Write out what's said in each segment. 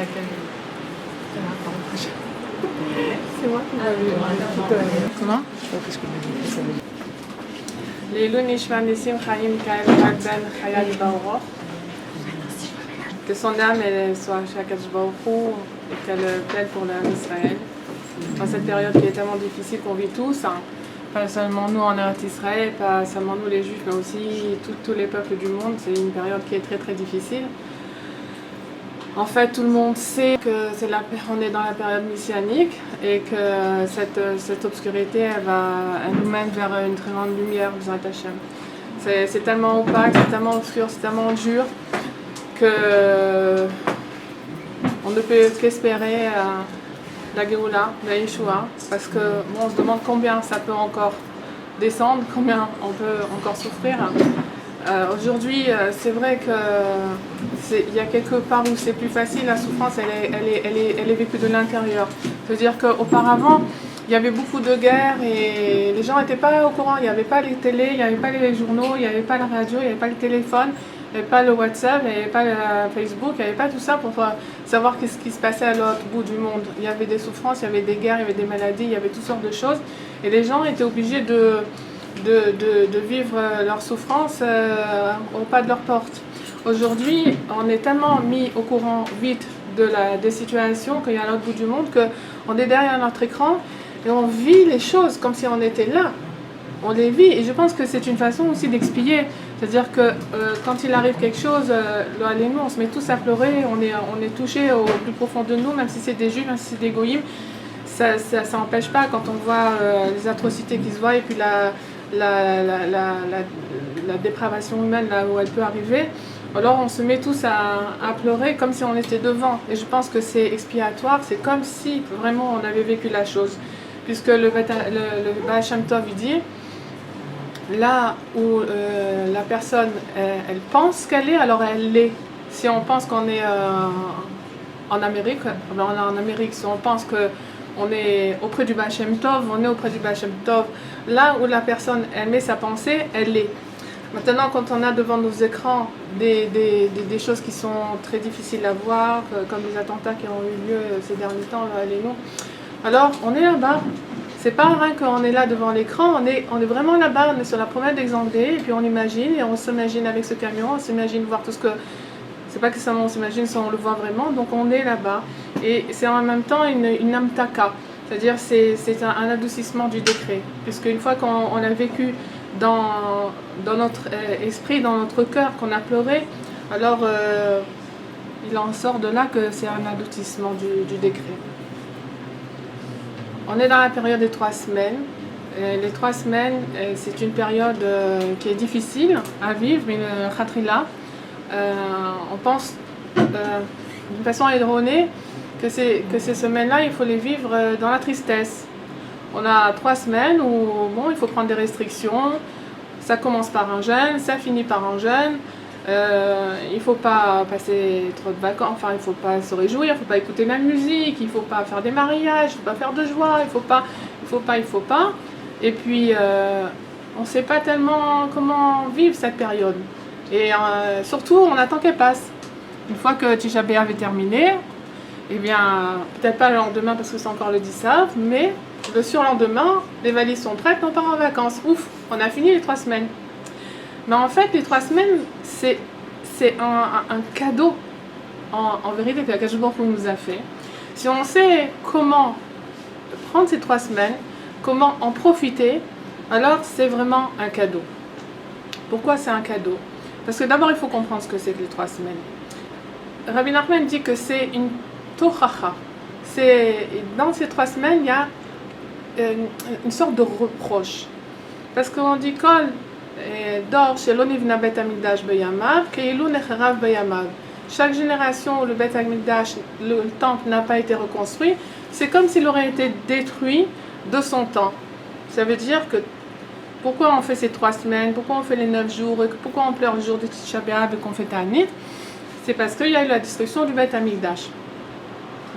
laquelle c'est moi qui l'avais. Comment? Leilou Nishma Nissim Chaim Kael Ben Chayat Baruch. Que son âme elle soit chez Akadosh Baruch Hu et qu'elle plaide pour l'Israël. Dans cette période qui est tellement difficile qu'on vit tous, hein. Pas seulement nous en Eretz Israël, pas seulement nous les Juifs, mais aussi tous les peuples du monde. C'est une période qui est très très difficile. En fait, tout le monde sait que on est dans la période messianique et que cette obscurité, elle nous mène vers une très grande lumière, B'ezrat Hashem. C'est tellement opaque, c'est tellement obscur, c'est tellement dur que on ne peut qu'espérer la Géoula, la Yeshua, parce que bon, on se demande combien ça peut encore descendre, combien on peut encore souffrir. Aujourd'hui, c'est vrai qu'il y a quelque part où c'est plus facile, la souffrance elle est vécue de l'intérieur. C'est-à-dire qu'auparavant, il y avait beaucoup de guerres et les gens n'étaient pas au courant, il n'y avait pas les télés, il n'y avait pas les journaux, il n'y avait pas la radio, il n'y avait pas le téléphone, il n'y avait pas le WhatsApp, il n'y avait pas le Facebook, il n'y avait pas tout ça pour savoir ce qui se passait à l'autre bout du monde. Il y avait des souffrances, il y avait des guerres, il y avait des maladies, il y avait toutes sortes de choses et les gens étaient obligés de vivre leurs souffrances au pas de leur porte. Aujourd'hui, on est tellement mis au courant vite des situations qu'il y a à l'autre bout du monde qu'on est derrière notre écran et on vit les choses comme si on était là. On les vit et je pense que c'est une façon aussi d'expier. C'est-à-dire que quand il arrive quelque chose, on se met tous à pleurer, on est touché au plus profond de nous, même si c'est des juifs, même si c'est des goïms. Ça n'empêche pas quand on voit les atrocités qui se voient et puis la dépravation humaine là où elle peut arriver. Alors on se met tous à pleurer comme si on était devant. Et je pense que c'est expiatoire, c'est comme si vraiment on avait vécu la chose. Puisque le Baal Shem Tov il dit, là où la personne elle pense qu'elle est, alors elle l'est. Si on pense qu'on est en Amérique, on est en Amérique. Si on pense qu'on est auprès du Baal Shem Tov, on est auprès du Baal Shem Tov. Là où la personne elle met sa pensée, elle l'est. Maintenant, quand on a devant nos écrans des choses qui sont très difficiles à voir, comme les attentats qui ont eu lieu ces derniers temps, alors on est là-bas. C'est pas rien qu'on est là devant l'écran, on est vraiment là-bas, on est sur la promenade des Anglais, et puis on imagine, et on s'imagine avec ce camion, on s'imagine voir tout ce que... C'est pas que seulement on s'imagine, ça on le voit vraiment, donc on est là-bas. Et c'est en même temps une amtaka, c'est-à-dire c'est un adoucissement du décret, puisque une fois qu'on a vécu dans notre esprit, dans notre cœur, qu'on a pleuré, alors il en sort de là que c'est un adoucissement du décret. On est dans la période des 3 semaines. Les 3 semaines, c'est une période qui est difficile à vivre, mais le khatrila, on pense d'une façon erronée que ces semaines-là, il faut les vivre dans la tristesse. On a 3 semaines où bon, il faut prendre des restrictions. Ça commence par un jeûne, ça finit par un jeûne. Il ne faut pas passer trop de vacances, enfin il ne faut pas se réjouir, il ne faut pas écouter la musique, il ne faut pas faire des mariages, il ne faut pas faire de joie, il ne faut pas. Et puis on ne sait pas tellement comment vivre cette période. Et surtout on attend qu'elle passe. Une fois que Tisha B'Av est terminé, eh bien peut-être pas le lendemain parce que c'est encore le 10 Av, mais le surlendemain, les valises sont prêtes, on part en vacances. Ouf, on a fini les 3 semaines. Mais en fait, les 3 semaines, c'est un cadeau, en vérité, que Akadosh Baruch Hu nous a fait. Si on sait comment prendre ces 3 semaines, comment en profiter, alors c'est vraiment un cadeau. Pourquoi c'est un cadeau? Parce que d'abord, il faut comprendre ce que c'est que les 3 semaines. Rabbi Nachman dit que c'est une tochacha. Dans ces 3 semaines, il y a une sorte de reproche. Parce qu'on dit Kol Dor Shelo Nivna Bet Hamikdash Beyamav Keilu Necherav Beyamav. Chaque génération où le Bet Hamikdash, le temple n'a pas été reconstruit, c'est comme s'il aurait été détruit de son temps. Ça veut dire que pourquoi on fait ces 3 semaines, pourquoi on fait les 9 jours, et pourquoi on pleure le jour de Tisha B'Av et qu'on fait Ta'anit, c'est parce qu'il y a eu la destruction du Bet Hamikdash,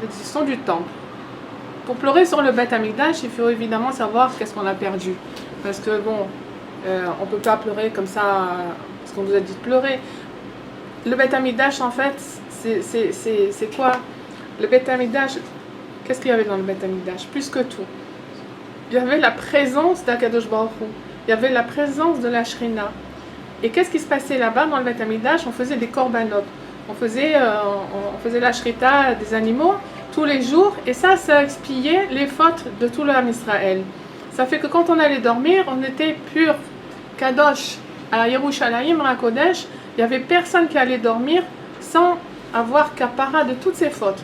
la destruction du temple. Pour pleurer sur le Bet Hamikdash, il faut évidemment savoir qu'est-ce qu'on a perdu. Parce que bon, on ne peut pas pleurer comme ça, parce qu'on nous a dit de pleurer. Le Bet Hamikdash, en fait, c'est quoi? Le Beth Amikdash, qu'est-ce qu'il y avait dans le Beth Amikdash? Plus que tout. Il y avait la présence d'Akadosh Baruch Hu. Il y avait la présence de la Shrina. Et qu'est-ce qui se passait là-bas dans le Beth Amikdash? On faisait des korbanot. On faisait la shrita des animaux tous les jours. Et ça expiait les fautes de tout le Ham Israël. Ça fait que quand on allait dormir, on était pur. Kadosh, à Yerushalayim, à Kodesh, il n'y avait personne qui allait dormir sans avoir kapara de toutes ses fautes.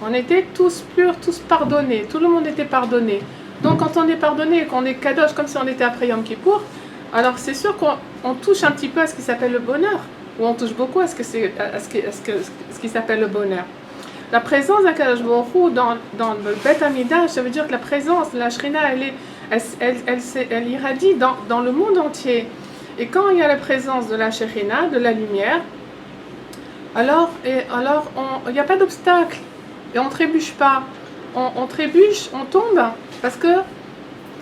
On était tous purs, tous pardonnés. Tout le monde était pardonné. Donc quand on est pardonné et qu'on est Kadosh comme si on était après Yom Kippour, alors c'est sûr qu'on touche un petit peu à ce qui s'appelle le bonheur. Ou on touche beaucoup à ce qui s'appelle le bonheur. La présence d'Akadosh Baruch Hu dans le Beth Amikdash, ça veut dire que la présence de la Shrina, elle irradie dans le monde entier. Et quand il y a la présence de la Shrina, de la lumière, alors il n'y a pas d'obstacle. Et on ne trébuche pas. On trébuche, on tombe, parce qu'il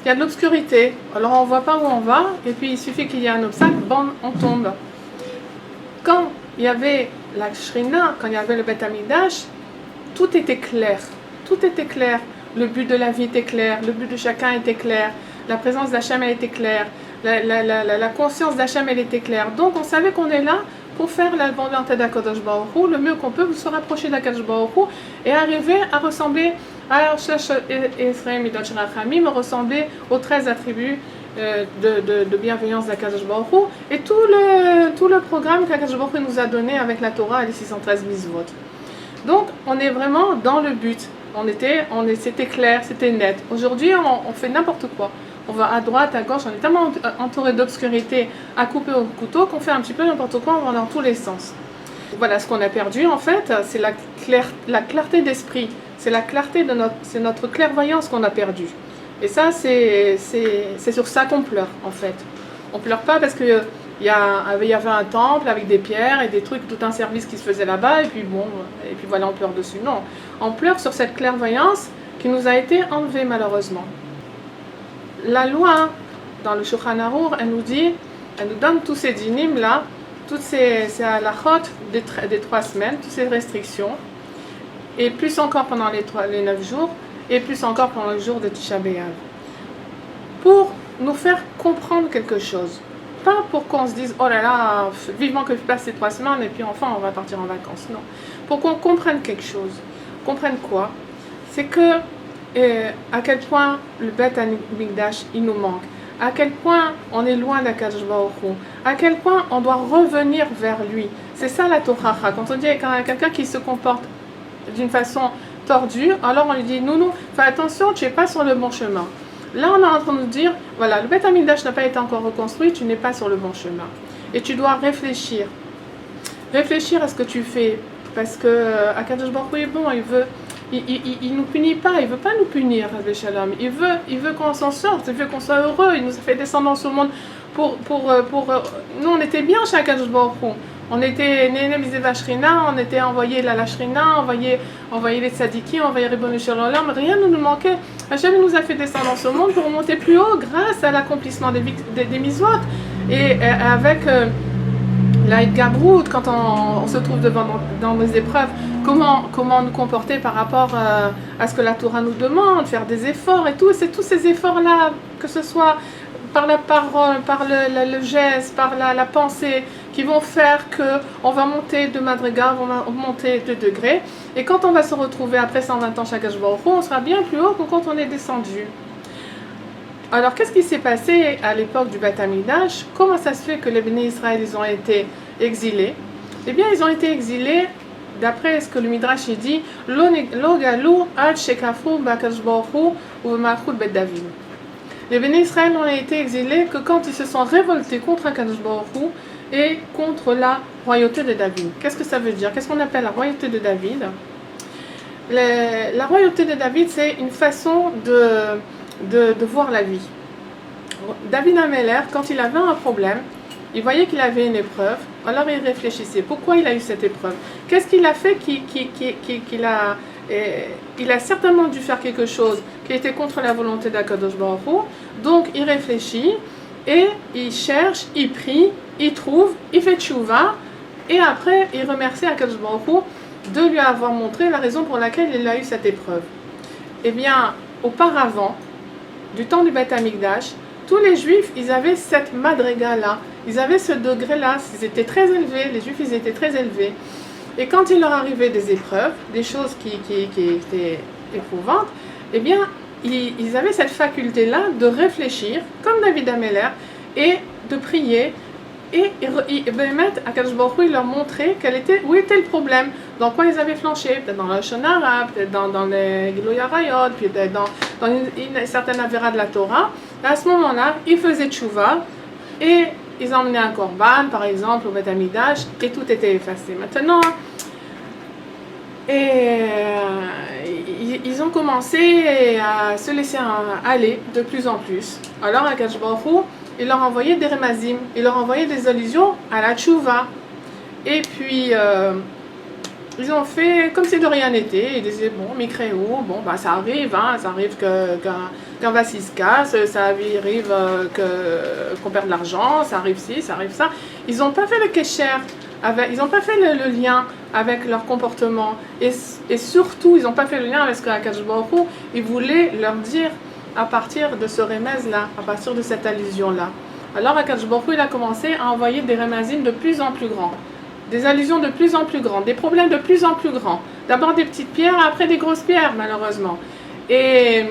y a de l'obscurité. Alors on ne voit pas où on va, et puis il suffit qu'il y ait un obstacle, bon, on tombe. Quand il y avait la Shrina, quand il y avait le Beth Amikdash, tout était clair. Tout était clair. Le but de la vie était clair, le but de chacun était clair, la présence d'Hachem elle était claire, la conscience d'Hachem elle était claire. Donc on savait qu'on est là pour faire la volonté d'Akadosh Baruch Hu, le mieux qu'on peut, se rapprocher d'Akadosh Baruch Hu et arriver à ressembler à Israël Midot Rachamim, ressembler aux 13 attributs de bienveillance d'Akadosh Baruch Hu et tout le programme qu'Akadosh Baruch Hu nous a donné avec la Torah et les 613 mitzvot. Donc on est vraiment dans le but. C'était clair, c'était net. Aujourd'hui, on fait n'importe quoi. On va à droite, à gauche, on est tellement entouré d'obscurité à couper au couteau qu'on fait un petit peu n'importe quoi, on va dans tous les sens. Voilà, ce qu'on a perdu en fait, c'est la clarté d'esprit. C'est la clarté c'est notre clairvoyance qu'on a perdue. Et ça, c'est sur ça qu'on pleure en fait. On pleure pas parce que il y avait un temple avec des pierres et des trucs, tout un service qui se faisait là-bas, et puis voilà, on pleure dessus. Non, on pleure sur cette clairvoyance qui nous a été enlevée malheureusement. La loi, dans le Shulchan Arour, elle nous donne tous ces dinim là, toutes ces halachot des 3 semaines, toutes ces restrictions, et plus encore pendant les 9 jours, et plus encore pendant le jour de Tisha B'Av, pour nous faire comprendre quelque chose. Pas pour qu'on se dise, oh là là, vivement que je passe ces 3 semaines et puis enfin on va partir en vacances. Non. Pour qu'on comprenne quelque chose. Comprenne quoi? C'est que à quel point le Beth Amikdash il nous manque. À quel point on est loin d'Akadosh Baruch Hu. À quel point on doit revenir vers lui. C'est ça la Torah. Quand on dit à quelqu'un qui se comporte d'une façon tordue, alors on lui dit, non, fais attention, tu n'es pas sur le bon chemin. Là, on est en train de nous dire, voilà, le Beth Amikdash n'a pas été encore reconstruit, tu n'es pas sur le bon chemin. Et tu dois réfléchir. Réfléchir à ce que tu fais. Parce que Akadosh Baruch Hu est bon, il nous punit pas, il veut pas nous punir, Rabbi Shalom. Il veut qu'on s'en sorte, il veut qu'on soit heureux, il nous a fait descendre dans ce monde nous, on était bien chez Akadosh Baruch Hu. On était Néné Mizeva Shrina, on était envoyé la Shrina, envoyé les tzadikim, envoyé Ribono Shel Olam, rien ne nous manquait. Hachem nous a fait descendre dans ce monde pour monter plus haut grâce à l'accomplissement des mitzvot. Et avec la Gabrout, quand on se trouve dans nos épreuves, comment nous comporter par rapport à ce que la Torah nous demande, faire des efforts et tout. C'est tous ces efforts-là, que ce soit par la parole, par le geste, par la pensée, qui vont faire qu'on va monter de madriga, on va monter de degrés. Et quand on va se retrouver après 120 ans chez Akadosh Baruch Hu, on sera bien plus haut que quand on est descendu. Alors, qu'est-ce qui s'est passé à l'époque du Beth Amikdash? Comment ça se fait que les bénis Israël ils ont été exilés? Eh bien, ils ont été exilés d'après ce que le Midrash dit, Lo galou ad shekafu b'Akadosh Baruch Hu ou b'malchut Bet David. Les bénis Israël ont été exilés que quand ils se sont révoltés contre Akadosh Baruch Hu et contre la royauté de David. Qu'est-ce que ça veut dire? Qu'est-ce qu'on appelle la royauté de David? La royauté de David, c'est une façon de voir la vie. David Améler, quand il avait un problème, il voyait qu'il avait une épreuve, alors il réfléchissait. Pourquoi il a eu cette épreuve? Qu'est-ce qu'il a fait il a certainement dû faire quelque chose qui était contre la volonté d'Akadosh Baruch Hu. Donc il réfléchit et il cherche, il prie, il trouve, il fait tchouva et après il remercie Akadosh Baruch Hu de lui avoir montré la raison pour laquelle il a eu cette épreuve. Eh bien, auparavant, du temps du Beth Amikdash, tous les Juifs, ils avaient cette madriga-là, ils avaient ce degré-là, ils étaient très élevés, les Juifs, ils étaient très élevés. Et quand il leur arrivait des épreuves, des choses qui étaient éprouvantes, eh bien, ils avaient cette faculté-là de réfléchir, comme David Ameller, et de prier. Et Bémet, Akadosh Baruch Hu, il leur montrait où était le problème, dans quoi ils avaient flanché, peut-être dans le Shonara, peut-être dans les Giloy Arayot, peut-être dans une certaine avéra de la Torah. Et à ce moment-là, ils faisaient tchouva et ils emmenaient un korban, par exemple, au Beth Amikdash, et tout était effacé. Maintenant, ils ont commencé à se laisser aller de plus en plus. Alors, Akadosh Baruch Hu, il leur envoyait des remazim, il leur envoyait des allusions à la tchouva. Et puis, ils ont fait comme si de rien n'était. Ils disaient, bon, Mikréou, bon, bah, ça arrive qu'un vase se casse, ça arrive qu'on perde de l'argent, ça arrive ci, ça arrive ça. Ils n'ont pas fait le kesher, ils n'ont pas fait le lien avec leur comportement. Et surtout, ils n'ont pas fait le lien avec ce qu'Akadosh Baruch Hu, il voulait leur dire à partir de ce remez-là, à partir de cette allusion-là. Alors Akadosh Baruch Hu, il a commencé à envoyer des remazim de plus en plus grands, des allusions de plus en plus grandes, des problèmes de plus en plus grands. D'abord des petites pierres, après des grosses pierres, malheureusement. Et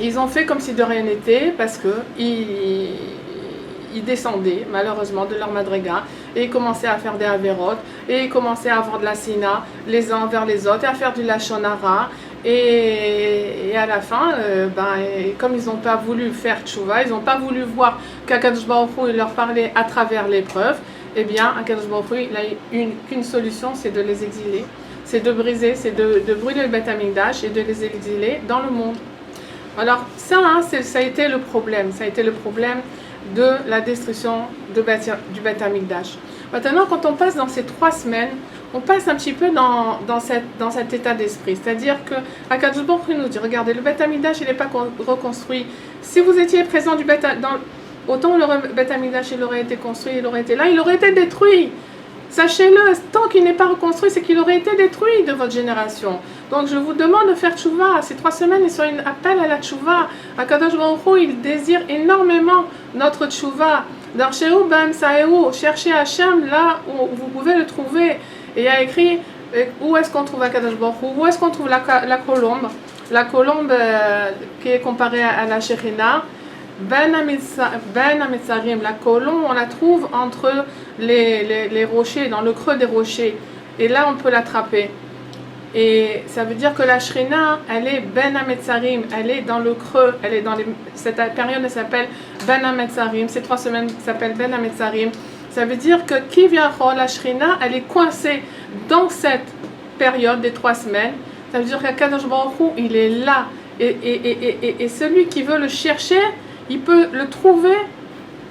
ils ont fait comme si de rien n'était, parce que ils descendaient, malheureusement, de leur madriga, et ils commençaient à faire des avérotes, et ils commençaient à avoir de la sina, les uns vers les autres, et à faire du lachon hara. Et à la fin, comme ils n'ont pas voulu faire tchouva, ils n'ont pas voulu voir qu'Akadosh Baruch Hu leur parlait à travers l'épreuve, eh bien, Akadosh Baruch Hu, il a qu'une solution, c'est de les exiler, c'est de briser, c'est de brûler le Beth Amikdash et de les exiler dans le monde. Alors ça, ça a été le problème, de la destruction du Beth Amikdash. Maintenant, quand on passe dans ces 3 semaines, on passe un petit peu dans cet état d'esprit. C'est-à-dire que Akadosh Baruch Hu nous dit, regardez, le Beth Amikdash, il n'est pas reconstruit. Si vous étiez présent autant le Beth Amikdash, il aurait été construit, il aurait été là, il aurait été détruit. Sachez-le, tant qu'il n'est pas reconstruit, c'est qu'il aurait été détruit de votre génération. Donc je vous demande de faire tchouva. Ces 3 semaines, ils sont un appel à la tchouva. Akadosh Baruch Hu, il désire énormément notre tchouva. Darsheu bam saeu, cherchez Hachem là où vous pouvez le trouver. Et il y a écrit où est-ce qu'on trouve Akadosh Baruch Hu, où est-ce qu'on trouve la colombe qui est comparée à la Shekhinah. Ben Ametzarim, la colombe, on la trouve entre les rochers, dans le creux des rochers. Et là, on peut l'attraper. Et ça veut dire que la Shekhinah, elle est Ben Ametzarim, elle est dans le creux, cette période, elle s'appelle Ben Ametzarim. Ces 3 semaines s'appellent Ben Ametzarim. Ça veut dire que la Shekhinah, elle est coincée dans cette période des 3 semaines. Ça veut dire qu'Akadosh Baruch Hu, il est là. Et celui qui veut le chercher, il peut le trouver,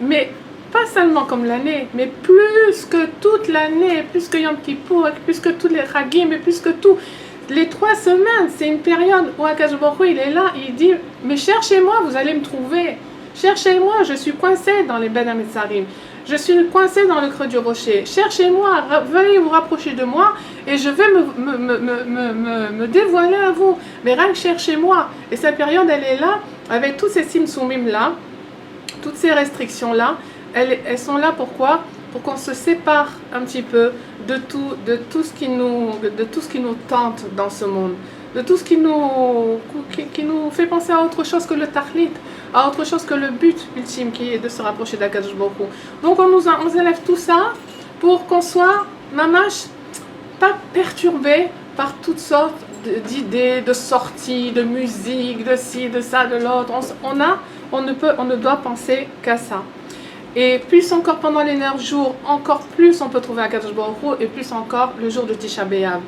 mais pas seulement comme l'année, mais plus que toute l'année, plus que Yom Kippour, plus que tous les Chagim, et plus que tout. Les 3 semaines, c'est une période où Akadosh Baruch Hu, il est là, il dit, mais cherchez-moi, vous allez me trouver. Cherchez-moi, je suis coincé dans les Ben Ametzarim. Je suis coincé dans le creux du rocher. Cherchez-moi, veuillez vous rapprocher de moi et je vais me dévoiler à vous. Mais rien que cherchez-moi. Et cette période, elle est là, avec tous ces simsoumim-là, toutes ces restrictions-là. Elles sont là pourquoi ? Pour qu'on se sépare un petit peu de tout ce qui nous tente dans ce monde. De tout ce qui nous fait penser à autre chose que le tahlit, à autre chose que le but ultime qui est de se rapprocher d'Akadosh Baruch Hu. Donc on nous élève tout ça pour qu'on soit, mamash, pas perturbé par toutes sortes d'idées, de sorties, de musique, de ci, de ça, de l'autre. On ne doit penser qu'à ça. Et plus encore pendant les 9 jours, encore plus on peut trouver Akadosh Baruch Hu, et plus encore le jour de Tisha B'Av,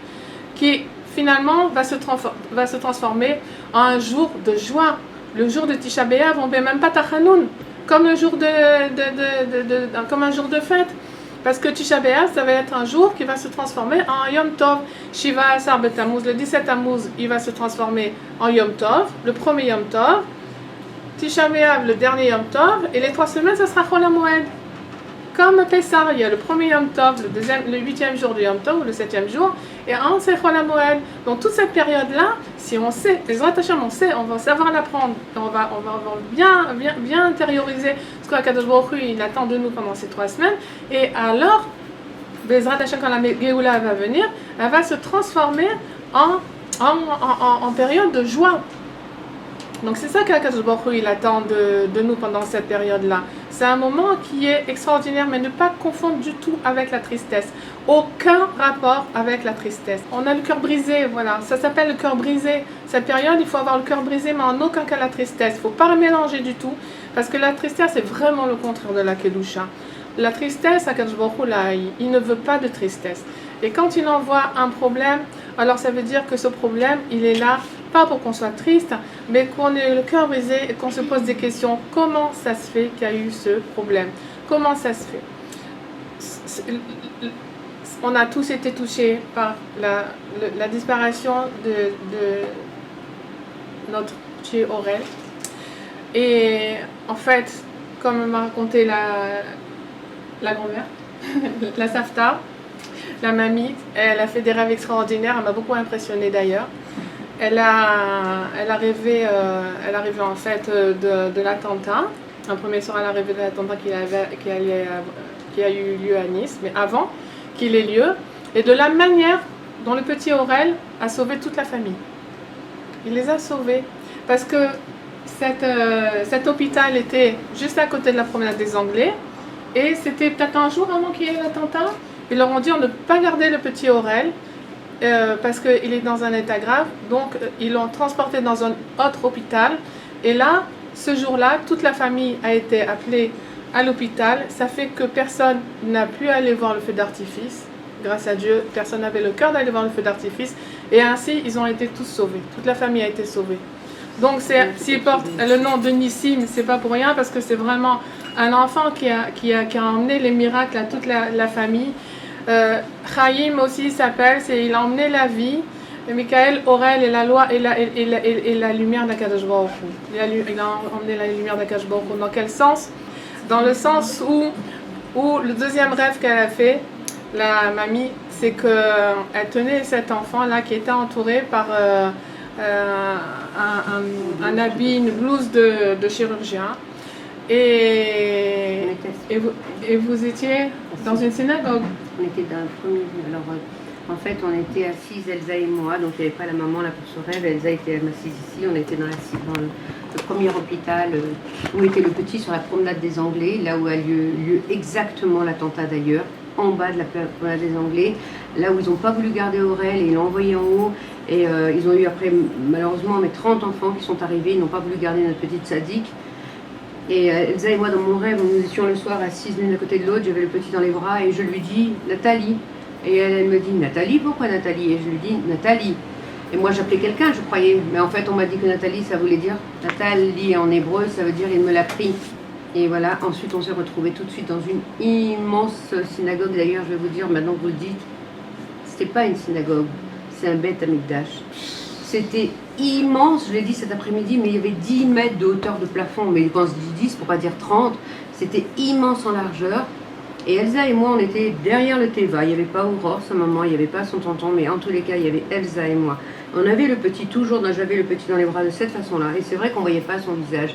qui finalement va se transformer en un jour de joie. Le jour de Tisha B'Av, on ne fait même pas Tachanoun, comme un jour comme un jour de fête. Parce que Tisha B'Av, ça va être un jour qui va se transformer en Yom Tov. Shiva Asar B'Tammuz, le 17 Tammuz, il va se transformer en Yom Tov, le premier Yom Tov. Tisha B'Av, le dernier Yom Tov. Et les 3 semaines, ça sera Chol HaMoed. Comme Pessah, il y a le premier Yom Tov, le 8e jour du Yom Tov ou le 7e jour, et ensuite Chol HaMoed. Donc toute cette période-là, si on sait, les Hashem, on sait, on va savoir l'apprendre, on va bien intérioriser ce que Kadosh Baruch Hu, il attend de nous pendant ces 3 semaines, et alors, Bezrat Hashem, quand la Géoula va venir, elle va se transformer en période de joie. Donc c'est ça qu'Akadosh Baruch Hu, il attend de nous pendant cette période-là. C'est un moment qui est extraordinaire, mais ne pas confondre du tout avec la tristesse. Aucun rapport avec la tristesse. On a le cœur brisé, voilà. Ça s'appelle le cœur brisé. Cette période, il faut avoir le cœur brisé, mais en aucun cas la tristesse. Il ne faut pas la mélanger du tout, parce que la tristesse, c'est vraiment le contraire de la Kedusha. La tristesse, Akadosh Baruch Hu, là, il ne veut pas de tristesse. Et quand il envoie un problème, alors ça veut dire que ce problème, il est là, pas pour qu'on soit triste, mais qu'on ait le cœur brisé et qu'on se pose des questions. Comment ça se fait qu'il y a eu ce problème? Comment ça se fait? On a tous été touchés par la disparition de notre petit Aurel. Et en fait, comme m'a raconté la grand-mère, la Safta, la mamie, elle a fait des rêves extraordinaires, elle m'a beaucoup impressionnée d'ailleurs. Elle a rêvé en fait de l'attentat. Un premier soir, elle a rêvé de l'attentat qui a eu lieu à Nice, mais avant qu'il ait lieu, et de la manière dont le petit Aurel a sauvé toute la famille. Il les a sauvés parce que cet hôpital était juste à côté de la promenade des Anglais, et c'était peut-être un jour avant qu'il y ait l'attentat. Ils leur ont dit on ne peut pas garder le petit Aurel. Parce qu'il est dans un état grave, donc ils l'ont transporté dans un autre hôpital. Et là, ce jour-là, toute la famille a été appelée à l'hôpital. Ça fait que personne n'a pu aller voir le feu d'artifice. Grâce à Dieu, personne n'avait le cœur d'aller voir le feu d'artifice. Et ainsi, ils ont été tous sauvés. Toute la famille a été sauvée. Donc, s'il porte le nom de Nissim, c'est pas pour rien, parce que c'est vraiment un enfant qui a emmené les miracles à toute la famille. Chaim aussi s'appelle, il a emmené la vie. Michael, Aurel et la loi et la lumière d'Akadosh Baruch Hu. Il a emmené la lumière d'Akadosh Baruch Hu. Dans quel sens? Dans le sens où le deuxième rêve qu'elle a fait, la mamie, c'est qu'elle tenait cet enfant-là qui était entouré par un habit, une blouse de chirurgien. Et vous étiez dans une synagogue? On était dans le premier. Alors, en fait, on était assises, Elsa et moi, donc il n'y avait pas la maman là pour ce rêve. Elsa était assise ici, on était dans le premier hôpital où était le petit sur la promenade des Anglais, là où a lieu exactement l'attentat d'ailleurs, en bas de la promenade des Anglais, là où ils n'ont pas voulu garder Aurel et ils l'ont envoyé en haut. Et ils ont eu après, malheureusement, 30 enfants qui sont arrivés, ils n'ont pas voulu garder notre petite sadique. Et Elsa et moi, dans mon rêve, nous étions le soir assises l'une à côté de l'autre, j'avais le petit dans les bras et je lui dis Nathalie. Et elle me dit Nathalie, pourquoi Nathalie? Et je lui dis Nathalie. Et moi j'appelais quelqu'un, je croyais. Mais en fait, on m'a dit que Nathalie, ça voulait dire Nathalie en hébreu, ça veut dire il me l'a pris. Et voilà, ensuite on s'est retrouvés tout de suite dans une immense synagogue. D'ailleurs, je vais vous dire, maintenant que vous le dites, c'était pas une synagogue, c'est un Beth Amikdash. C'était immense, je l'ai dit cet après-midi, mais il y avait 10 mètres de hauteur de plafond. Mais quand je dis 10, pour pas dire 30, c'était immense en largeur. Et Elsa et moi, on était derrière le Teva. Il n'y avait pas Aurore, sa maman, il n'y avait pas son tonton, mais en tous les cas, il y avait Elsa et moi. On avait le petit, j'avais le petit dans les bras de cette façon-là. Et c'est vrai qu'on ne voyait pas son visage.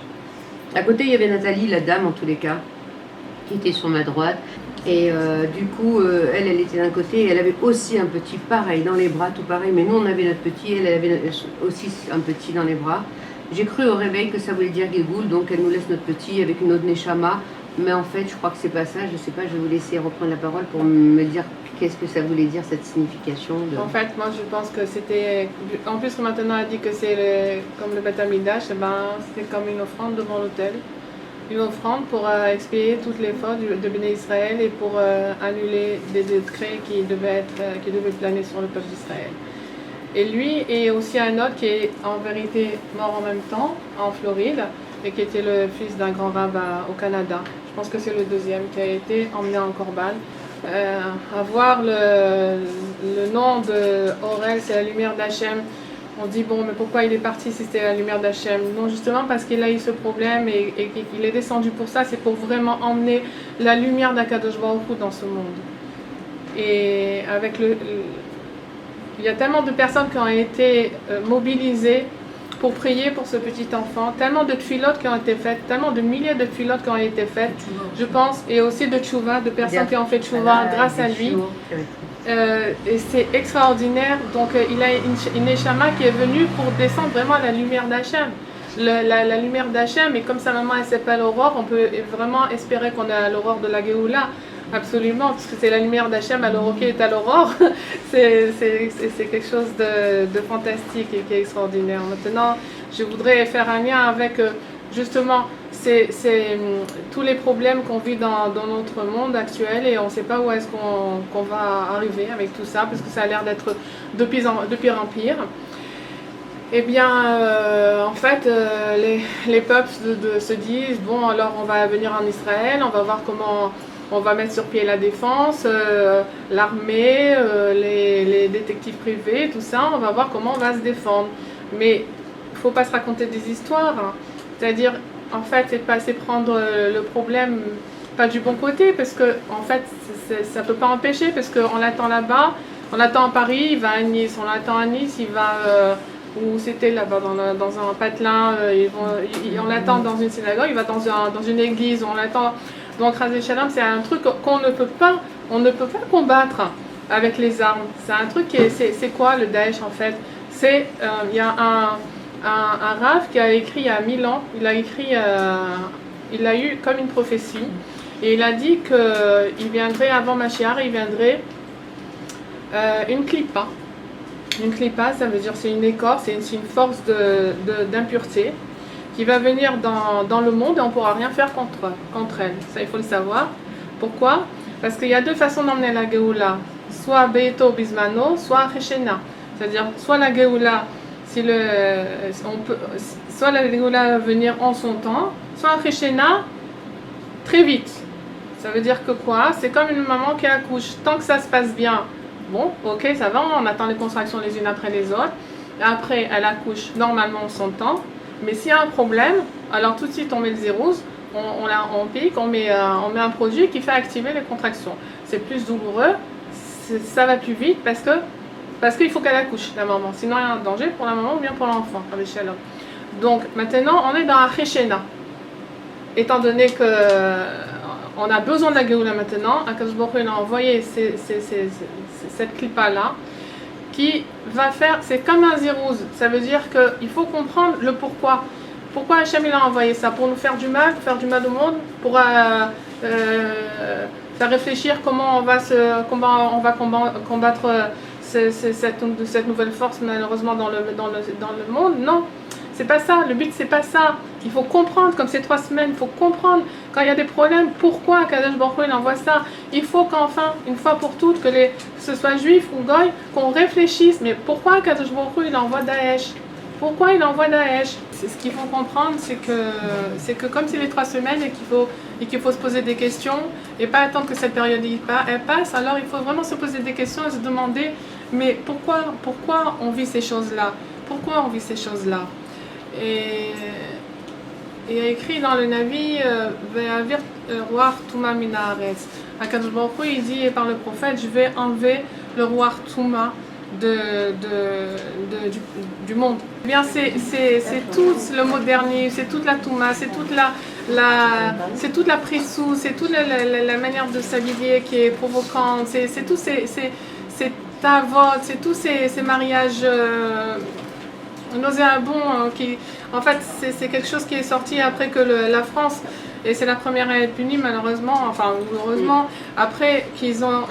À côté, il y avait Nathalie, la dame en tous les cas, qui était sur ma droite. Et du coup, elle était d'un côté, et elle avait aussi un petit pareil dans les bras, tout pareil. Mais nous, on avait notre petit, elle avait aussi un petit dans les bras. J'ai cru au réveil que ça voulait dire Gégoul, donc elle nous laisse notre petit avec une autre Neshama. Mais en fait, je crois que c'est pas ça. Je sais pas, je vais vous laisser reprendre la parole pour me dire qu'est-ce que ça voulait dire, cette signification. En fait, moi, je pense que c'était... En plus, maintenant, elle dit que c'est comme le Beth Amikdash, c'était comme une offrande devant l'autel. Une offrande pour expier toutes les fautes de Béné Israël et pour annuler des décrets qui devaient planer sur le peuple d'Israël. Et lui et aussi un autre qui est en vérité mort en même temps, en Floride, et qui était le fils d'un grand rabbin au Canada. Je pense que c'est le deuxième qui a été emmené en Corban. Avoir le nom de Aurel, c'est la lumière d'Hachem. On dit, bon, mais pourquoi il est parti si c'était la lumière d'Hachem? Non, justement parce qu'il a eu ce problème et qu'il est descendu pour ça, c'est pour vraiment emmener la lumière d'Akadosh Baruch Hu dans ce monde. Et avec il y a tellement de personnes qui ont été mobilisées pour prier pour ce petit enfant, tellement de tfilotes qui ont été faites, tellement de milliers de tfilotes qui ont été faites, je pense, et aussi de tchouva, de personnes qui ont fait tchouva grâce à lui. Et c'est extraordinaire. Donc il a une neshama qui est venue pour descendre vraiment la lumière d'Hachem. La lumière d'Hachem, et comme sa maman elle s'appelle Aurore, on peut vraiment espérer qu'on est à l'aurore de la Géoula. Absolument, parce que c'est la lumière d'Hachem, alors qui est à l'aurore. c'est quelque chose de fantastique et qui est extraordinaire. Maintenant, je voudrais faire un lien avec justement tous les problèmes qu'on vit dans notre monde actuel, et on ne sait pas où est-ce qu'on va arriver avec tout ça, parce que ça a l'air d'être de pire en pire. Eh bien, en fait, les peuples se disent, bon, alors on va venir en Israël, on va voir comment on va mettre sur pied la défense, l'armée, les détectives privés, tout ça, on va voir comment on va se défendre. Mais il ne faut pas se raconter des histoires, hein. C'est-à-dire, en fait, c'est prendre le problème pas du bon côté, parce que en fait, ça ne peut pas empêcher, parce qu'on l'attend là-bas, on l'attend à Paris, il va à Nice, on l'attend à Nice, il va où c'était là-bas, dans un patelin, on l'attend dans une synagogue, il va dans une église, on l'attend. Donc Razé Shalom, c'est un truc qu'on ne peut pas, combattre avec les armes. C'est un truc c'est quoi le Daesh en fait? Il y a un Rav qui a écrit il y a 1000 ans, il a eu comme une prophétie, et il a dit qu'il viendrait avant Mashiach, il viendrait une clipa. Une clipa, ça veut dire c'est une écorce, c'est une force d'impureté qui va venir dans le monde, et on ne pourra rien faire contre elle. Ça, il faut le savoir. Pourquoi? Parce qu'il y a deux façons d'emmener la Géoula. Soit Beito Bismano, soit Reshena. C'est-à-dire, soit la Géoula, soit la Géoula va venir en son temps, soit Reshena, très vite. Ça veut dire que quoi? C'est comme une maman qui accouche. Tant que ça se passe bien, bon, ok, ça va, on attend les contractions les unes après les autres. Après, elle accouche normalement en son temps. Mais s'il y a un problème, alors tout de suite on met le zérouz, on pique, on met un produit qui fait activer les contractions. C'est plus douloureux, ça va plus vite parce qu'il faut qu'elle accouche, la maman. Sinon il y a un danger pour la maman ou bien pour l'enfant, avec Shalom. Donc maintenant on est dans la Reshena. Étant donné qu'on a besoin de la Géoula maintenant, Akadosh Baruch Hu a envoyé cette clipa-là, qui va faire, c'est comme un zérouz, ça veut dire qu'il faut comprendre le pourquoi. Pourquoi Hachem il a envoyé ça? Pour nous faire du mal au monde, pour faire réfléchir comment on va combattre cette nouvelle force malheureusement dans le monde? Non, c'est pas ça, le but c'est pas ça. Il faut comprendre, comme ces 3 semaines, il faut comprendre quand il y a des problèmes, pourquoi Kadosh Baruch Hu il envoie ça. Il faut qu'enfin, une fois pour toutes, que ce soit juif ou goy, qu'on réfléchisse, mais pourquoi Kadosh Baruch Hu il envoie Daesh? Pourquoi il envoie Daesh? Ce qu'il faut comprendre, c'est que comme c'est les 3 semaines et qu'il faut se poser des questions et pas attendre que cette période elle passe, alors il faut vraiment se poser des questions et se demander, mais pourquoi on vit ces choses-là? Pourquoi on vit ces choses-là? Et il y a écrit dans le Navi Ve'avir Ruach Tuma Min Haaretz. Akadosh Baruch Hu il dit par le prophète, je vais enlever le Ruach Tuma du monde. Eh bien c'est tout le modernisme, c'est toute la Touma, c'est toute la prissou, c'est toute la manière de s'habiller qui est provocante, c'est tous ces tavotes, c'est tous ces mariages nauséabonds qui, en fait, c'est quelque chose qui est sorti après que la France, et c'est la première à être punie malheureusement, enfin heureusement, après qu'ils ont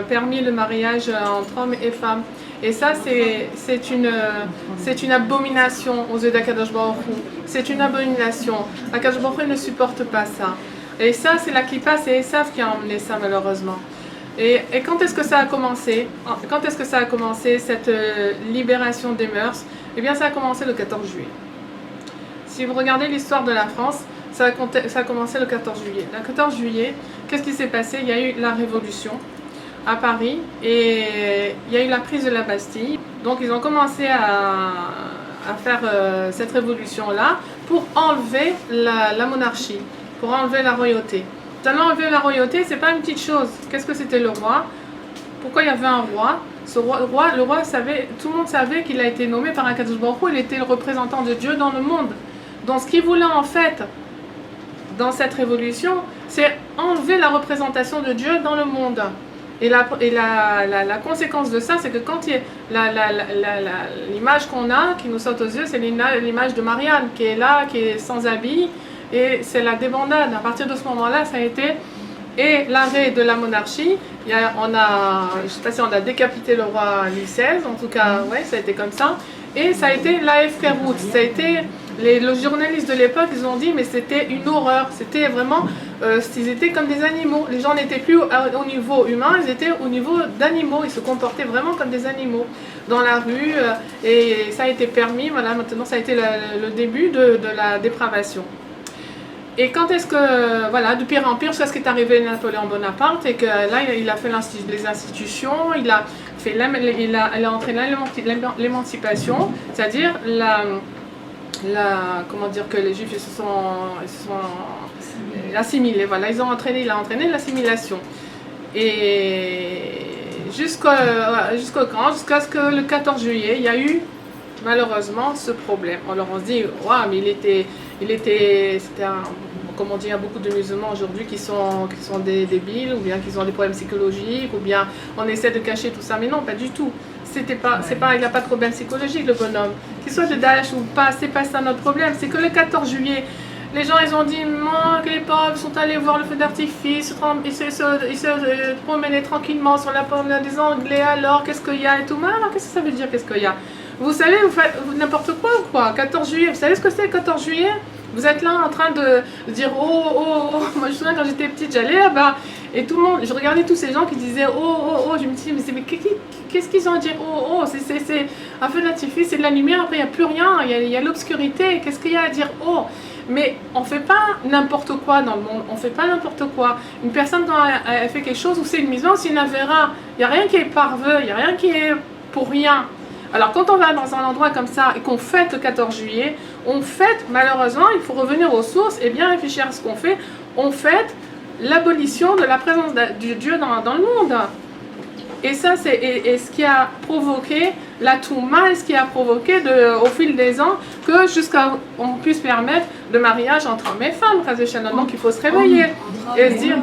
permis le mariage entre hommes et femmes. Et ça, c'est une abomination aux yeux d'Akadosh Baruch Hu. C'est une abomination. Akadosh Baruch Hu ne supporte pas ça. Et ça, c'est la Klippa, c'est Esav qui a emmené ça malheureusement. Et quand est-ce que ça a commencé? Quand est-ce que ça a commencé, cette libération des mœurs? Eh bien, ça a commencé le 14 juillet. Si vous regardez l'histoire de la France, ça a commencé le 14 juillet. Le 14 juillet, qu'est-ce qui s'est passé? Il y a eu la révolution. à Paris et il y a eu la prise de la Bastille. Donc ils ont commencé à faire cette révolution-là pour enlever la monarchie, pour enlever la royauté. Maintenant, enlever la royauté, c'est pas une petite chose. Qu'est-ce que c'était le roi? Pourquoi il y avait un roi? Le roi savait, tout le monde savait qu'il a été nommé par Akadosh Baruch Hu, il était le représentant de Dieu dans le monde. Donc ce qu'il voulait en fait, dans cette révolution, c'est enlever la représentation de Dieu dans le monde. Et la conséquence de ça, c'est que quand l'image qu'on a, qui nous saute aux yeux, c'est l'image de Marianne, qui est là, qui est sans habit, et c'est la débandade. À partir de ce moment-là, ça a été et l'arrêt de la monarchie. Je ne sais pas si on a décapité le roi Louis XVI, en tout cas, ouais, ça a été comme ça. Et ça a été l'AFK-Route. Ça a été les journalistes de l'époque, ils ont dit, mais c'était une horreur. C'était vraiment, ils étaient comme des animaux. Les gens n'étaient plus au niveau humain, ils étaient au niveau d'animaux. Ils se comportaient vraiment comme des animaux dans la rue. Et ça a été permis. Voilà, maintenant, ça a été le début de la dépravation. Et quand est-ce que, voilà, de pire en pire, jusqu'à ce qu'est arrivé Napoléon Bonaparte, et que là, il a fait les institutions, il a entraîné l'émancipation, c'est-à-dire comment dire, que les Juifs ils se sont assimilés, voilà, il a entraîné l'assimilation. Et jusqu'à ce que le 14 juillet, il y a eu malheureusement ce problème. Alors on se dit, waouh, mais comme on dit, il y a beaucoup de musulmans aujourd'hui qui sont des débiles, ou bien qui ont des problèmes psychologiques, ou bien on essaie de cacher tout ça, mais non, pas du tout. Il n'a pas de problème psychologique, le bonhomme. Qu'il soit de Daesh ou pas, c'est pas ça notre problème. C'est que le 14 juillet, les gens ils ont dit que les pauvres sont allés voir le feu d'artifice, ils se promenaient tranquillement sur la pomme des Anglais, alors qu'est-ce qu'il y a et tout. Mais alors qu'est-ce que ça veut dire, qu'est-ce qu'il y a? Vous savez, vous faites n'importe quoi ou quoi? 14 juillet, vous savez ce que c'est le 14 juillet? Vous êtes là en train de dire oh. Moi je me souviens quand j'étais petite, j'allais là-bas et tout le monde, je regardais tous ces gens qui disaient oh. Je me disais mais qu'est-ce qu'ils ont à dire oh? C'est un feu d'artifice, c'est de la lumière, après il n'y a plus rien, il y a l'obscurité, qu'est-ce qu'il y a à dire oh? Mais on ne fait pas n'importe quoi dans le monde, on ne fait pas n'importe quoi. Une personne quand elle fait quelque chose, ou c'est une mise c'est une avéra, il n'y a rien qui est parveux, il n'y a rien qui est pour rien. Alors quand on va dans un endroit comme ça et qu'on fête le 14 juillet, on fête, malheureusement, il faut revenir aux sources et bien réfléchir à ce qu'on fait, on fête l'abolition de la présence de Dieu dans le monde. Et ça, c'est ce qui a provoqué la Touma, et ce qui a provoqué au fil des ans que jusqu'à on puisse permettre le mariage entre hommes et femmes. Donc il faut se réveiller et se dire,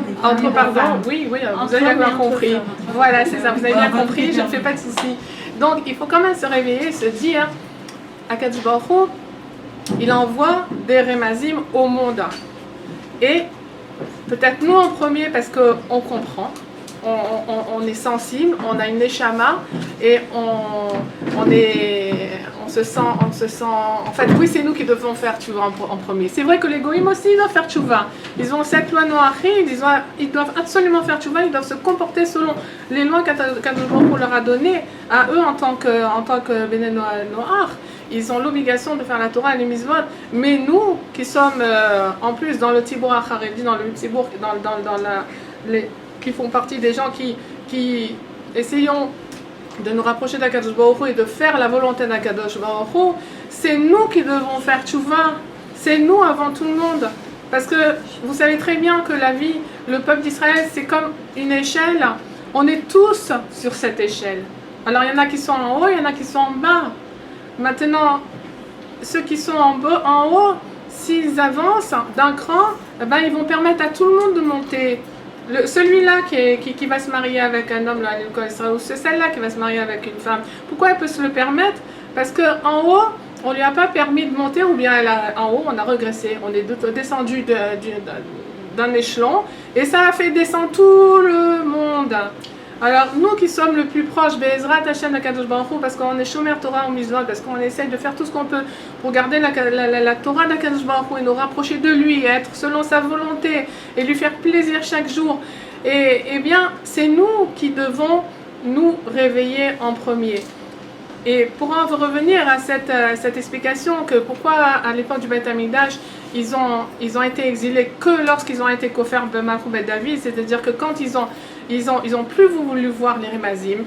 oui, vous avez bien compris. Voilà, c'est ça, vous avez bien compris, je ne fais pas de soucis. Donc il faut quand même se réveiller et se dire, Akadosh Baruch Hu, il envoie des Remazim au monde. Et peut-être nous en premier parce qu'on comprend. On est sensible, on a une neshama et on se sent, en fait, oui, c'est nous qui devons faire tchouva en premier. C'est vrai que les goïms aussi, ils doivent faire tchouva. Ils ont cette loi noachide, ils doivent absolument faire tchouva, ils doivent se comporter selon les lois qu'on leur a données à eux en tant que Bnei Noach. Ils ont l'obligation de faire la Torah et les mitzvot, mais nous, qui sommes en plus dans le Tibour Acharedi, dans le Tibour, qui font partie des gens qui essayons de nous rapprocher d'Akadosh Baruch Hu et de faire la volonté d'Akadosh Baruch Hu, c'est nous qui devons faire tchouva, c'est nous avant tout le monde. Parce que vous savez très bien que la vie, le peuple d'Israël, c'est comme une échelle, on est tous sur cette échelle. Alors il y en a qui sont en haut, il y en a qui sont en bas. Maintenant, ceux qui sont en haut, s'ils avancent d'un cran, ils vont permettre à tout le monde de monter. Celui-là qui va se marier avec un homme, ou c'est celle-là qui va se marier avec une femme. Pourquoi elle peut se le permettre? Parce qu'en haut, on ne lui a pas permis de monter, ou bien en haut, on a régressé. On est descendu d'un échelon, et ça a fait descendre tout le monde. Alors, nous qui sommes le plus proches, Be'ezrat Hashem Akadosh Baruch Hu, parce qu'on est Shomer Torah ou Mitzvot, parce qu'on essaye de faire tout ce qu'on peut pour garder la Torah d'Akadosh Baruch Hu et nous rapprocher de lui, et être selon sa volonté, et lui faire plaisir chaque jour. Et eh bien, c'est nous qui devons nous réveiller en premier. Et pour en revenir à cette explication que pourquoi à l'époque du Beth Amikdash, ils ont été exilés que lorsqu'ils ont été kofer B'Malchut Bet David, c'est-à-dire que quand ils ils ont plus voulu voir les Remazim.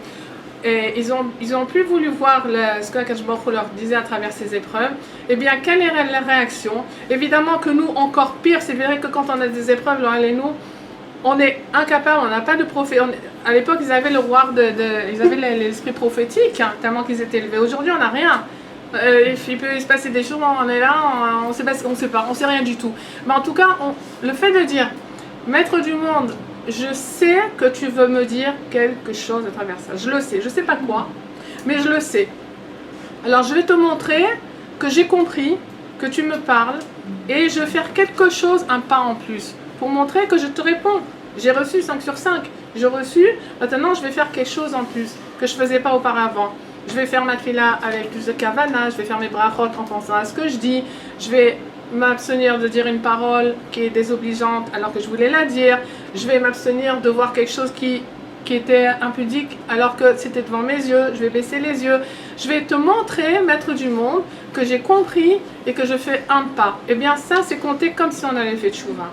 Et ils ont plus voulu voir ce que Akadosh Baruch Hu leur disait à travers ces épreuves. Eh bien, quelle est la réaction? Évidemment que nous, encore pire, c'est vrai que quand on a des épreuves, nous, on est incapable, on n'a pas de prophète. À l'époque, ils avaient le roi ils avaient l'esprit prophétique, hein, tellement qu'ils étaient élevés. Aujourd'hui, on n'a rien. Il peut se passer des choses, on est là, on sait pas, on sait rien du tout. Mais en tout cas, le fait de dire, maître du monde, je sais que tu veux me dire quelque chose à travers ça. Je le sais. Je ne sais pas quoi, mais je le sais. Alors, je vais te montrer que j'ai compris, que tu me parles, et je vais faire quelque chose, un pas en plus, pour montrer que je te réponds. J'ai reçu 5 sur 5. J'ai reçu, maintenant je vais faire quelque chose en plus, que je ne faisais pas auparavant. Je vais faire ma fila avec plus de kavana, je vais faire mes brachot en pensant à ce que je dis, je vais m'abstenir de dire une parole qui est désobligeante alors que je voulais la dire, je vais m'abstenir de voir quelque chose qui était impudique alors que c'était devant mes yeux, je vais baisser les yeux, je vais te montrer, maître du monde, que j'ai compris et que je fais un pas. Et bien ça c'est compté comme si on avait fait tchouva.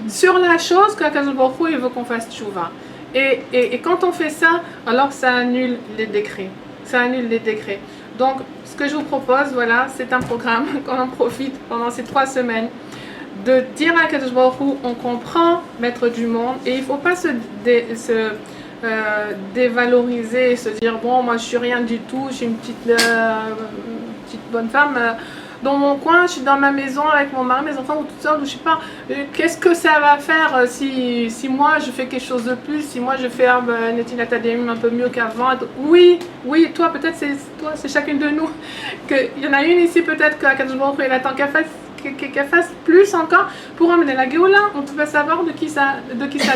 Sur la chose qu'Akadosh Baruch Hu il veut qu'on fasse tchouva. Et quand on fait ça, alors ça annule les décrets. Ça annule les décrets. Donc, ce que je vous propose, voilà, c'est un programme qu'on en profite pendant ces 3 semaines de dire à Akadosh Baruch Hu, on comprend maître du monde et il ne faut pas se dévaloriser et se dire bon, moi je suis rien du tout, je suis une petite bonne femme dans mon coin, je suis dans ma maison avec mon mari, mes enfants ou toute seule, ou je sais pas, qu'est-ce que ça va faire si moi je fais quelque chose de plus, si moi je fais un Netilat Yadayim un peu mieux qu'avant. Oui, toi peut-être c'est chacune de nous, il y en a une ici peut-être qu'Akadosh Baruch Hu il attend qu'elle fasse plus encore pour emmener la Géoula. On ne peut pas savoir de qui ça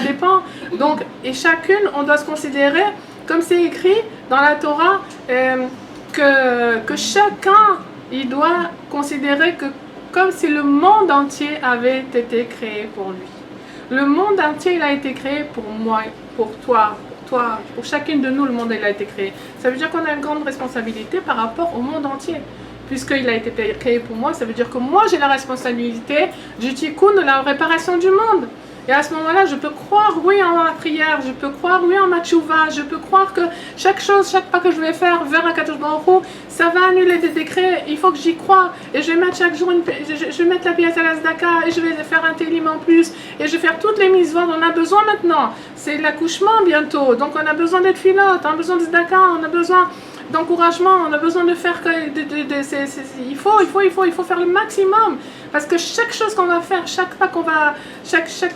dépend. Donc, et chacune, on doit se considérer, comme c'est écrit dans la Torah, que chacun il doit considérer que comme si le monde entier avait été créé pour lui. Le monde entier il a été créé pour moi, pour toi, pour chacune de nous, le monde il a été créé. Ça veut dire qu'on a une grande responsabilité par rapport au monde entier. Puisqu'il a été créé pour moi, ça veut dire que moi j'ai la responsabilité du tikkun, de la réparation du monde. Et à ce moment-là, je peux croire oui en ma prière, je peux croire oui en ma tchouva, je peux croire que chaque pas que je vais faire vers Akadosh Baruch Hu, ça va annuler des décrets. Il faut que j'y croie. Et je vais mettre chaque jour, je vais mettre la pièce à la tzedaka, et je vais faire un télim en plus, et je vais faire toutes les mitzvot. On a besoin maintenant. C'est l'accouchement bientôt. Donc on a besoin d'être filote, on a besoin de tzedaka, on a besoin d'encouragement, on a besoin de faire il faut faire le maximum parce que chaque chose qu'on va faire, chaque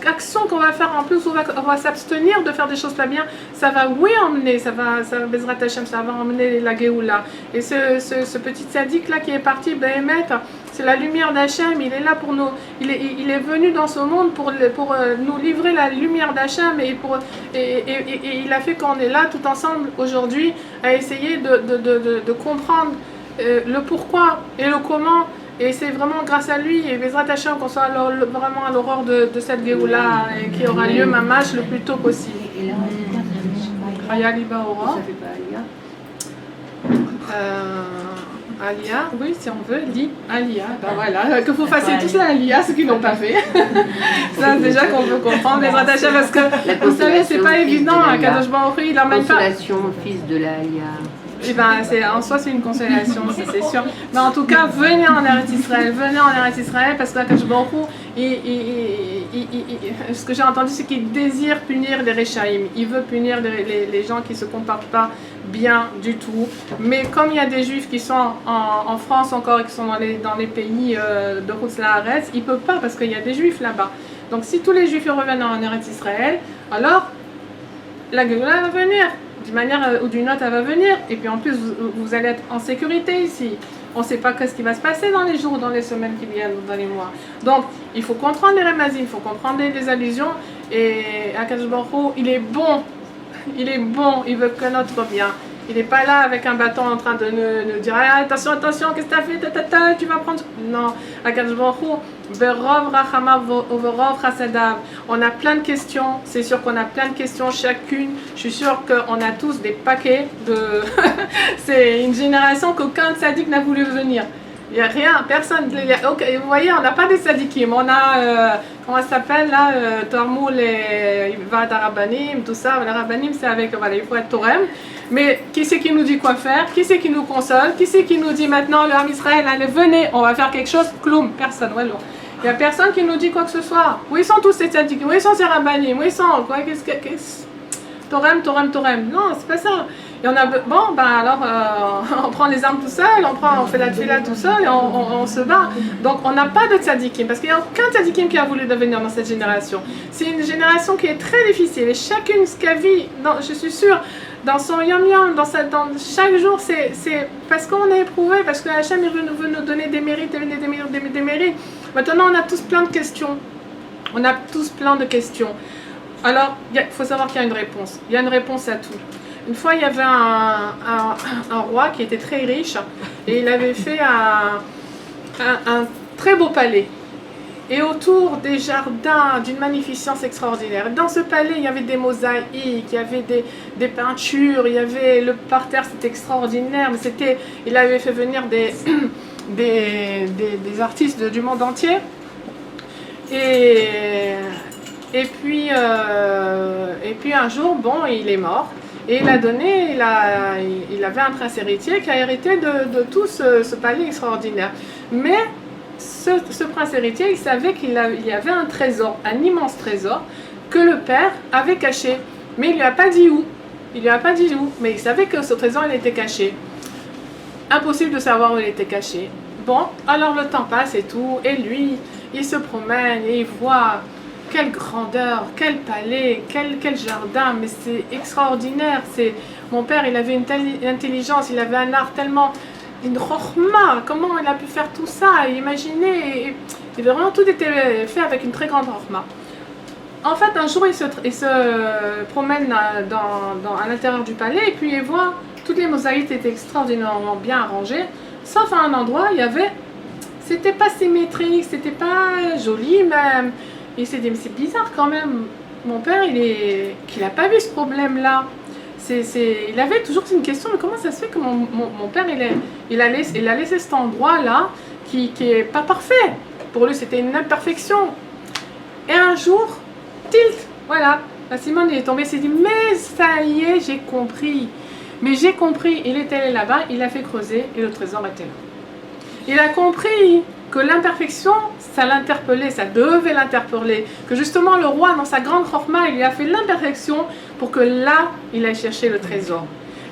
action qu'on va faire en plus, on va s'abstenir de faire des choses pas bien, ça va emmener, ça va Bezrat Hashem, ça va emmener la Géoula. Et ce petit sadique là qui est parti, Behemet, c'est la lumière d'Hachem, il est là pour nous, il est venu dans ce monde pour nous livrer la lumière d'Hachem et il a fait qu'on est là tout ensemble aujourd'hui à essayer de comprendre le pourquoi et le comment. Et c'est vraiment grâce à lui et Bezrat Hashem qu'on soit vraiment à l'aurore de cette Géoula et qui aura lieu mamash le plus tôt possible. Chaya Liba Ora. Ça fait pas Aliyah Aliyah, oui, si on veut, dit Aliyah. Ben voilà, que vous fassiez tous la Aliyah, ceux qui n'ont pas fait. Ça, déjà qu'on peut comprendre, Bezrat Hashem, parce que vous savez, c'est pas évident, Akadosh Baruch Hu, il n'emmène pas. Consolation au fils de la Aliyah. Eh ben, en soi, c'est une consolation, ça c'est sûr. Mais en tout cas, venez en Eretz Israël, parce que Akadosh Baruch Hu, ce que j'ai entendu, c'est qu'il désire punir les Rechaïm. Il veut punir les gens qui ne se comportent pas bien du tout. Mais comme il y a des Juifs qui sont en France encore et qui sont dans les pays de Chutz La'aretz, il ne peut pas parce qu'il y a des Juifs là-bas. Donc si tous les Juifs reviennent en Eretz Israël, alors la Géoula va venir. D'une manière ou d'une autre, elle va venir. Et puis en plus, vous allez être en sécurité ici. On ne sait pas ce qui va se passer dans les jours, dans les semaines qui viennent, dans les mois. Donc, il faut comprendre les remazim, il faut comprendre les allusions. Et Akadosh Baruch Hu, il est bon, il veut que notre bien. Il n'est pas là avec un bâton en train de nous dire ah, attention, qu'est-ce que tu as fait, tu vas prendre. Non, Akadosh Baruch Hu, berov rachamav uberov chasadav. On a plein de questions, c'est sûr qu'on a plein de questions chacune. Je suis sûre qu'on a tous des paquets de. C'est une génération qu'aucun tzaddik n'a voulu venir. Il n'y a rien, personne. Okay, vous voyez, on n'a pas des sadikim. On a, comment ça s'appelle là, Tormoul et Vat Arabanim, tout ça. Les Arabanim, c'est avec, voilà, il faut être Torem. Mais qui c'est qui nous dit quoi faire? Qui c'est qui nous console? Qui c'est qui nous dit maintenant, le Ham Israël, allez, venez, on va faire quelque chose? Kloum, personne. Ouais, il n'y a personne qui nous dit quoi que ce soit. Où ils sont tous ces sadikim? Où ils sont ces Arabanim? Où ils sont? Quoi? Torem. Non, c'est pas ça. Il y en a, bon, ben alors, on prend les armes tout seul, on fait la tefila tout seul et on se bat. Donc, on n'a pas de tzadikim, parce qu'il n'y a aucun tzadikim qui a voulu devenir dans cette génération. C'est une génération qui est très difficile, et chacune ce qu'elle vit, je suis sûre, dans son yom-yom, dans chaque jour, c'est parce qu'on est éprouvé, parce que Hachem veut nous donner des mérites, des mérites. Maintenant, on a tous plein de questions. Alors, il faut savoir qu'il y a une réponse. Il y a une réponse à tout. Une fois, il y avait un roi qui était très riche et il avait fait un très beau palais. Et autour des jardins d'une magnificence extraordinaire. Dans ce palais, il y avait des mosaïques, il y avait des peintures, il y avait le parterre, c'était extraordinaire. Mais il avait fait venir des artistes du monde entier. Et puis un jour, bon, il est mort. Et il avait un prince héritier qui a hérité de tout ce palais extraordinaire. Mais ce prince héritier, il savait qu'il y avait un trésor, un immense trésor, que le père avait caché. Mais il ne lui a pas dit où. Mais il savait que ce trésor, il était caché. Impossible de savoir où il était caché. Bon, alors le temps passe et tout. Et lui, il se promène et il voit... Quelle grandeur, quel palais, quel jardin, mais c'est extraordinaire. Mon père, il avait une telle intelligence, il avait un art tellement, une rochma, comment il a pu faire tout ça, imaginez, et vraiment tout était fait avec une très grande rochma. En fait, un jour, il se promène à l'intérieur du palais et puis il voit toutes les mosaïques étaient extraordinairement bien arrangées, sauf à un endroit, c'était pas symétrique, c'était pas joli même. Il s'est dit, mais c'est bizarre quand même, mon père, qu'il n'a pas vu ce problème-là. Il avait toujours une question, mais comment ça se fait que mon père, il a laissé cet endroit-là qui n'est pas parfait. Pour lui, c'était une imperfection. Et un jour, tilt, voilà, la Simone, il est tombé, il s'est dit, mais ça y est, j'ai compris. Mais j'ai compris, il était allé là-bas, il a fait creuser et le trésor était là. Il a compris que l'imperfection, ça l'interpellait, ça devait l'interpeller. Que justement le roi, dans sa grande chorma, il lui a fait l'imperfection pour que là, il aille chercher le trésor.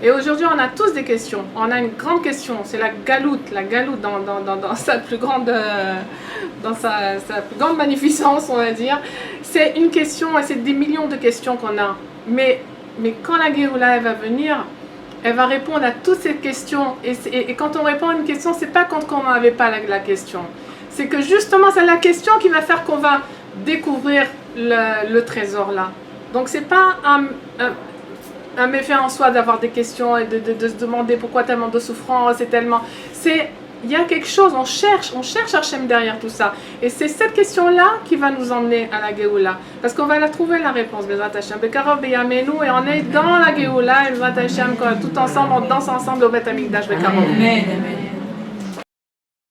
Et aujourd'hui, on a tous des questions. On a une grande question, c'est la galoute dans sa plus grande, sa plus grande magnificence, on va dire. C'est une question et c'est des millions de questions qu'on a. Mais quand la Géoula, elle va venir, elle va répondre à toutes ces questions. Et quand on répond à une question, c'est pas quand on n'avait pas la question. C'est que justement, c'est la question qui va faire qu'on va découvrir le trésor là. Donc, c'est pas un méfait en soi d'avoir des questions et de se demander pourquoi tellement de souffrance et tellement... Il y a quelque chose, on cherche Hachem derrière tout ça. Et c'est cette question-là qui va nous emmener à la Géoula. Parce qu'on va la trouver la réponse, Bezrat Hachem. Bekarov beyamenu, et on est dans la Géoula, et Bezrat Hachem, tout ensemble, on danse ensemble au Beth Amikdash, Bekarov. Amen.